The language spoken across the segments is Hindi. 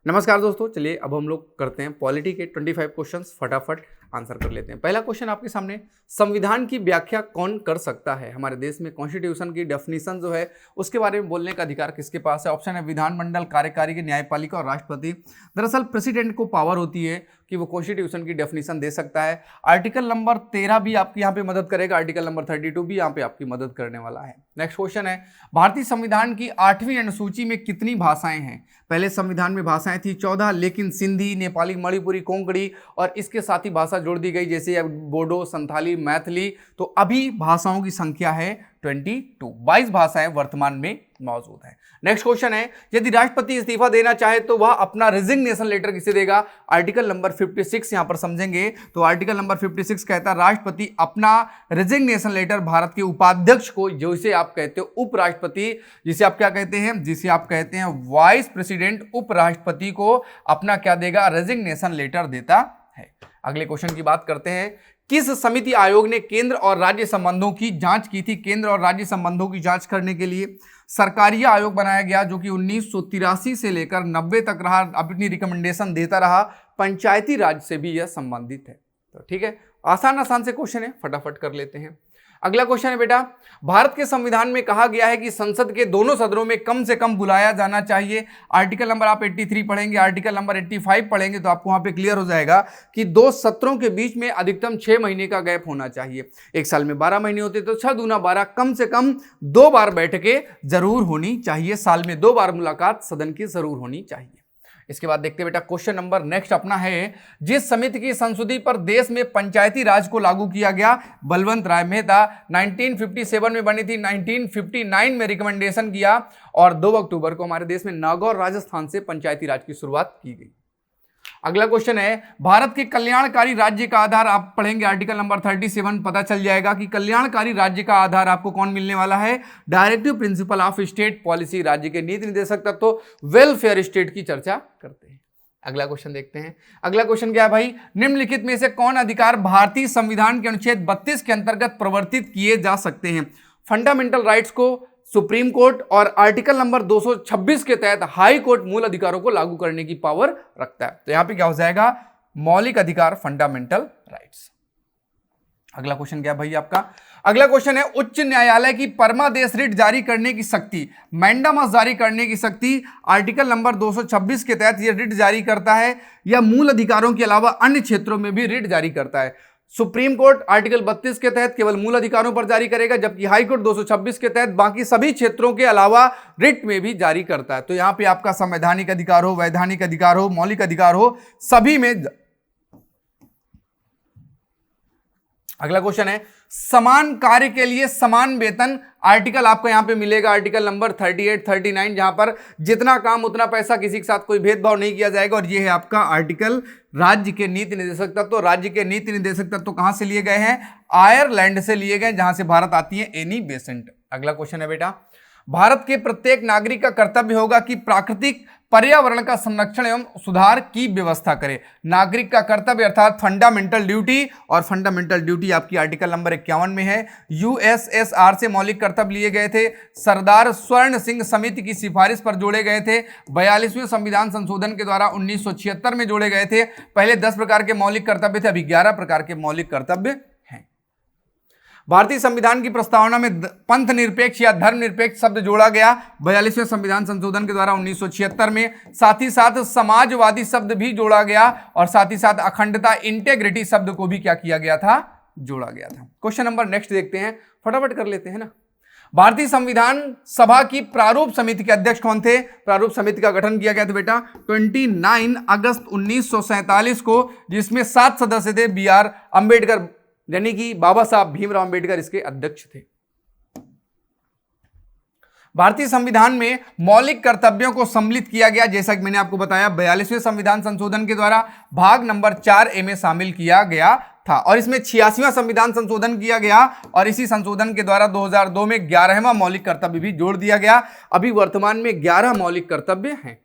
नमस्कार दोस्तों, चलिए अब हम लोग करते हैं पॉलिटी के 25 क्वेश्चंस, फटाफट आंसर कर लेते हैं। पहला क्वेश्चन आपके सामने, संविधान की व्याख्या कौन कर सकता है? हमारे देश में कॉन्स्टिट्यूशन की डेफिनेशन जो है उसके बारे में बोलने का अधिकार किसके पास है? ऑप्शन है विधानमंडल, कार्यकारी, न्यायपालिका और राष्ट्रपति। दरअसल प्रेसिडेंट को पावर होती है कि वो कॉन्स्टिट्यूशन की डेफिनेशन दे सकता है। आर्टिकल नंबर 13 भी आपकी यहाँ पे मदद करेगा, आर्टिकल नंबर 32 भी यहाँ पे आपकी मदद करने वाला है। नेक्स्ट क्वेश्चन है, भारतीय संविधान की 8वीं अनुसूची में कितनी भाषाएं हैं? पहले संविधान में भाषाएं थी 14, लेकिन सिंधी, नेपाली, मणिपुरी, कोंकणी और इसके साथ ही भाषा जोड़ दी गई, जैसे बोडो, संथाली, मैथिली। तो अभी भाषाओं की संख्या है 22 भाषाएं वर्तमान में मौजूद है। नेक्स्ट क्वेश्चन है, यदि राष्ट्रपति इस्तीफा देना चाहे तो वह अपना रेजिग्नेशन लेटर किसे देगा? आर्टिकल नंबर 56 यहां पर समझेंगे तो आर्टिकल नंबर 56 कहता है राष्ट्रपति अपना रेजिग्नेशन लेटर भारत के उपाध्यक्ष को, जिसे आप कहते हो उपराष्ट्रपति, जिसे आप क्या कहते हैं, जिसे आप कहते हैं वाइस प्रेसिडेंट, उपराष्ट्रपति को अपना क्या देगा? रेजिग्नेशन लेटर देता है। अगले क्वेश्चन की बात करते हैं, किस समिति आयोग ने केंद्र और राज्य संबंधों की जांच की थी? केंद्र और राज्य संबंधों की जांच करने के लिए सरकारिया आयोग बनाया गया, जो कि 1983 से लेकर 90 तक रहा, अपनी रिकमेंडेशन देता रहा। पंचायती राज से भी यह संबंधित है। तो ठीक है, आसान से क्वेश्चन है, फटाफट कर लेते हैं। अगला क्वेश्चन है बेटा, भारत के संविधान में कहा गया है कि संसद के दोनों सदनों में कम से कम बुलाया जाना चाहिए। आर्टिकल नंबर आप 83 पढ़ेंगे, आर्टिकल नंबर 85 पढ़ेंगे तो आपको वहां पे क्लियर हो जाएगा कि दो सत्रों के बीच में अधिकतम 6 महीने का गैप होना चाहिए। एक साल में 12 महीने होते तो 6 दूना 12, कम से कम 2 बार बैठकें जरूर होनी चाहिए। साल में 2 बार मुलाकात सदन की जरूर होनी चाहिए। इसके बाद देखते हैं बेटा, क्वेश्चन नंबर नेक्स्ट अपना है, जिस समिति की संशोधित पर देश में पंचायती राज को लागू किया गया, बलवंत राय मेहता, 1957 में बनी थी, 1959 में रिकमेंडेशन किया और 2 अक्टूबर को हमारे देश में नागौर राजस्थान से पंचायती राज की शुरुआत की गई। अगला क्वेश्चन है, भारत के कल्याणकारी राज्य का आधार, आप पढ़ेंगे आर्टिकल नंबर 37, पता चल जाएगा कि कल्याणकारी राज्य का आधार आपको कौन मिलने वाला है? Directive principle of state policy, राज्य के नीति निर्देशक तत्व, वेलफेयर स्टेट की चर्चा करते हैं। अगला क्वेश्चन देखते हैं। अगला क्वेश्चन क्या है भाई, निम्नलिखित में से कौन अधिकार भारतीय संविधान के अनुच्छेद 32 के अंतर्गत प्रवर्तित किए जा सकते हैं? फंडामेंटल राइट्स को सुप्रीम कोर्ट और आर्टिकल नंबर 226 के तहत हाई कोर्ट मूल अधिकारों को लागू करने की पावर रखता है। तो यहां पे क्या हो जाएगा? मौलिक अधिकार, फंडामेंटल राइट्स। अगला क्वेश्चन क्या है भाई आपका? अगला क्वेश्चन है, उच्च न्यायालय की परमादेश रिट जारी करने की शक्ति, मैंडामस जारी करने की शक्ति आर्टिकल नंबर 226 के तहत यह रिट जारी करता है या मूल अधिकारों के अलावा अन्य क्षेत्रों में भी रिट जारी करता है? सुप्रीम कोर्ट आर्टिकल 32 के तहत केवल मूल अधिकारों पर जारी करेगा, जबकि हाई कोर्ट 226 के तहत बाकी सभी क्षेत्रों के अलावा रिट में भी जारी करता है। तो यहां पे आपका संवैधानिक अधिकार हो, वैधानिक अधिकार हो, मौलिक अधिकार हो, सभी में। अगला क्वेश्चन है, समान कार्य के लिए समान वेतन, आर्टिकल आपको यहां पे मिलेगा आर्टिकल नंबर 38, 39, जहां पर जितना काम उतना पैसा, किसी के साथ कोई भेदभाव नहीं किया जाएगा। और ये है आपका आर्टिकल राज्य के नीति निर्देशक तत्व। राज्य के नीति निर्देशक तत्व कहां से लिए गए हैं? आयरलैंड से लिए गए, जहां से भारत आती है एनी बेसेंट। अगला क्वेश्चन है बेटा, भारत के प्रत्येक नागरिक का कर्तव्य होगा कि प्राकृतिक पर्यावरण का संरक्षण एवं सुधार की व्यवस्था करे। नागरिक का कर्तव्य अर्थात फंडामेंटल ड्यूटी, और फंडामेंटल ड्यूटी आपकी आर्टिकल नंबर 51 में है। यूएसएसआर से मौलिक कर्तव्य लिए गए थे, सरदार स्वर्ण सिंह समिति की सिफारिश पर जोड़े गए थे, 42वें संविधान संशोधन के द्वारा 1976 में जोड़े गए थे। पहले 10 प्रकार के मौलिक कर्तव्य थे, अभी 11 प्रकार के मौलिक कर्तव्य। भारतीय संविधान की प्रस्तावना में पंथ निरपेक्ष या धर्म निरपेक्ष शब्द जोड़ा गया 42वें संविधान संशोधन के द्वारा 1976 में। साथ ही साथ समाजवादी शब्द भी जोड़ा गया और साथ ही साथ अखंडता, इंटेग्रिटी शब्द को भी क्या किया गया था? जोड़ा गया था। क्वेश्चन नंबर नेक्स्ट देखते हैं, फटाफट कर लेते हैं ना। भारतीय संविधान सभा की प्रारूप समिति के अध्यक्ष कौन थे? प्रारूप समिति का गठन किया गया था बेटा 29 अगस्त 1947 को, जिसमें 7 सदस्य थे। BR अम्बेडकर यानी कि बाबा साहब भीमराव अंबेडकर इसके अध्यक्ष थे। भारतीय संविधान में मौलिक कर्तव्यों को सम्मिलित किया गया, जैसा कि मैंने आपको बताया 42वें संविधान संशोधन के द्वारा भाग नंबर 4A में शामिल किया गया था। और इसमें 86वां संविधान संशोधन किया गया और इसी संशोधन के द्वारा 2002 में 11वां मौलिक कर्तव्य भी जोड़ दिया गया। अभी वर्तमान में 11 मौलिक कर्तव्य हैं।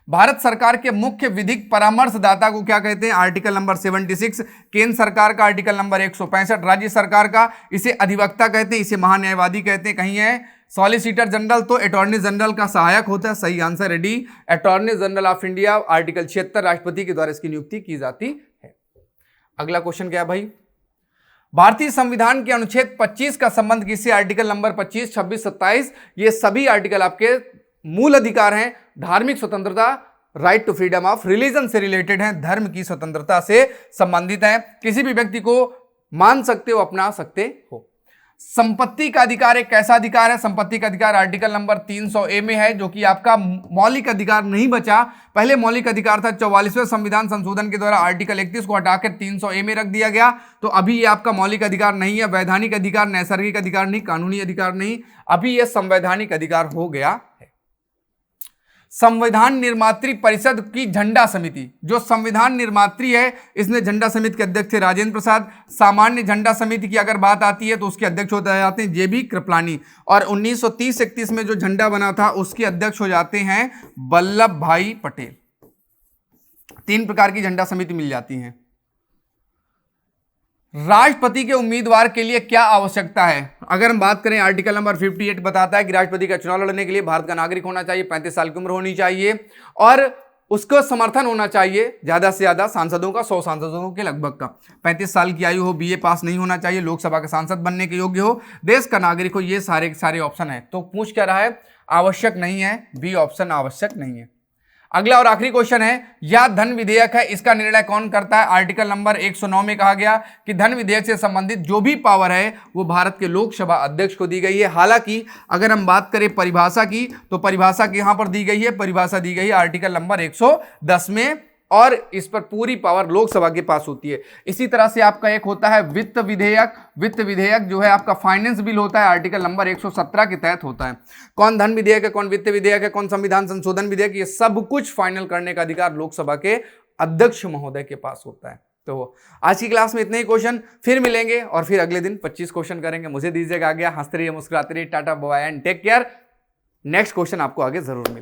भारत सरकार के मुख्य विधिक परामर्शदाता को क्या कहते हैं? Article number 76। केंद्र सरकार का आर्टिकल नंबर 165, राज्य सरकार का इसे अधिवक्ता कहते हैं, इसे महान्यायवादी कहते हैं। कहीं है सॉलिसिटर जनरल तो अटॉर्नी जनरल का सहायक होता है, सही आंसर है D, attorney general of India. Article 76 राष्ट्रपति के द्वारा इसकी नियुक्ति की जाती है। अगला क्वेश्चन क्या है भाई, भारतीय संविधान के अनुच्छेद 25 का संबंध किससे? आर्टिकल नंबर 25, 26, 27 ये सभी आर्टिकल आपके मूल अधिकार हैं। धार्मिक स्वतंत्रता, right to freedom of religion से रिलेटेड हैं, धर्म की स्वतंत्रता से संबंधित हैं। किसी भी व्यक्ति को मान सकते हो, अपना सकते हो। संपत्ति का अधिकार एक कैसा अधिकार है? संपत्ति का अधिकार आर्टिकल नंबर 300A में है, जो कि आपका मौलिक अधिकार नहीं बचा। पहले मौलिक अधिकार था, 44वें संविधान संशोधन के द्वारा आर्टिकल 31 को हटाकर 300A में रख दिया गया। तो अभी ये आपका मौलिक अधिकार नहीं है, वैधानिक अधिकार, नैसर्गिक अधिकार नहीं, कानूनी अधिकार नहीं, अभी ये संवैधानिक अधिकार हो गया है। संविधान निर्मात्री परिषद की झंडा समिति, जो संविधान निर्मात्री है, इसने झंडा समिति के अध्यक्ष थे राजेंद्र प्रसाद। सामान्य झंडा समिति की अगर बात आती है तो उसके अध्यक्ष हो जाते हैं JB कृपलानी। और 1930-31 में जो झंडा बना था उसके अध्यक्ष हो जाते हैं वल्लभ भाई पटेल। 3 प्रकार की झंडा समिति मिल जाती है। राष्ट्रपति के उम्मीदवार के लिए क्या आवश्यकता है? अगर हम बात करें, आर्टिकल नंबर 58 बताता है कि राष्ट्रपति का चुनाव लड़ने के लिए भारत का नागरिक होना चाहिए, 35 साल की उम्र होनी चाहिए और उसको समर्थन होना चाहिए ज्यादा से ज्यादा सांसदों का, 100 सांसदों के लगभग का। 35 साल की आयु हो, BA पास नहीं होना चाहिए, लोकसभा का सांसद बनने के योग्य हो, देश का नागरिक हो। ये सारे ऑप्शन है। तो पूछ क्या रहा है? आवश्यक नहीं है, बी ऑप्शन आवश्यक नहीं है। अगला और आखिरी क्वेश्चन है, यह धन विधेयक है, इसका निर्णय कौन करता है? आर्टिकल नंबर 109 में कहा गया कि धन विधेयक से संबंधित जो भी पावर है वो भारत के लोकसभा अध्यक्ष को दी गई है। हालांकि अगर हम बात करें परिभाषा की, तो परिभाषा की यहां पर दी गई है, परिभाषा दी गई है आर्टिकल नंबर 110 में, और इस पर पूरी पावर लोकसभा के पास होती है। इसी तरह से आपका एक होता है वित्त विधेयक। वित्त विधेयक जो है आपका फाइनेंस बिल होता है, आर्टिकल नंबर 117 के तहत होता है। कौन धन विधेयक है, कौन वित्त विधेयक है, कौन संविधान संशोधन विधेयक, ये सब कुछ फाइनल करने का अधिकार लोकसभा के अध्यक्ष महोदय के पास होता है। तो आज की क्लास में इतने ही क्वेश्चन, फिर मिलेंगे और फिर अगले दिन 25 क्वेश्चन करेंगे। मुझे दीजिएगा आगे, हंसते रहिए, मुस्कुराते रहिए, tata bye and take care. Next question आपको आगे जरूर मिलेगा।